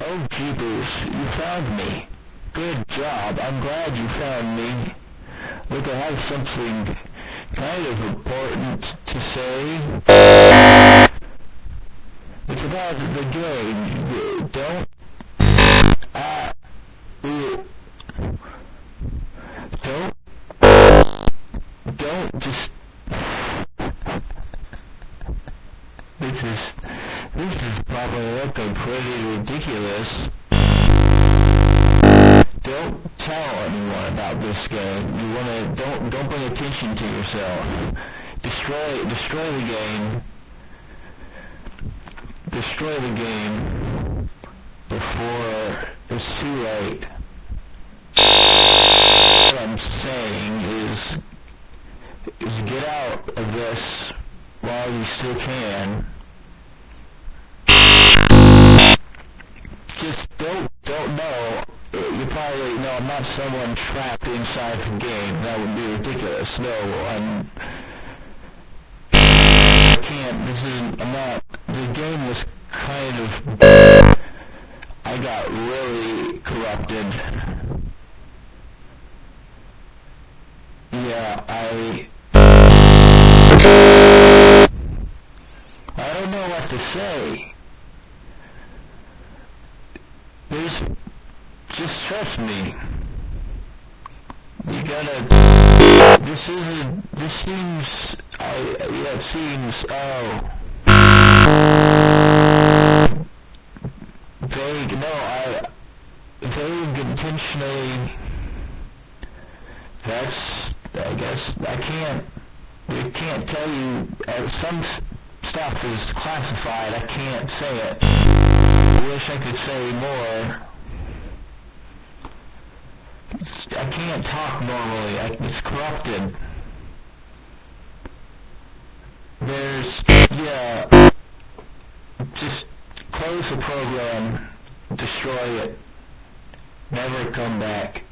Oh jeepers, you found me. Good job, I'm glad you found me. Look, I have something kind of important to say. It's about the game. Don't just... This is probably looking pretty ridiculous. Don't tell anyone about this game. You wanna don't bring attention to yourself. Destroy the game. Destroy the game before it's too late. What I'm saying is get out of this while you still can. Just don't know. You probably know I'm not someone trapped inside the game. That would be ridiculous. No, I can't. I'm not. The game was kind of... I got really corrupted. Yeah, I don't know what to say. Just trust me. You gotta... It seems, vague, vague intentionally, I guess, I can't tell you, some stuff is classified, I can't say it. I wish I could say more. I can't talk normally, it's corrupted. Just close the program, destroy it, never come back.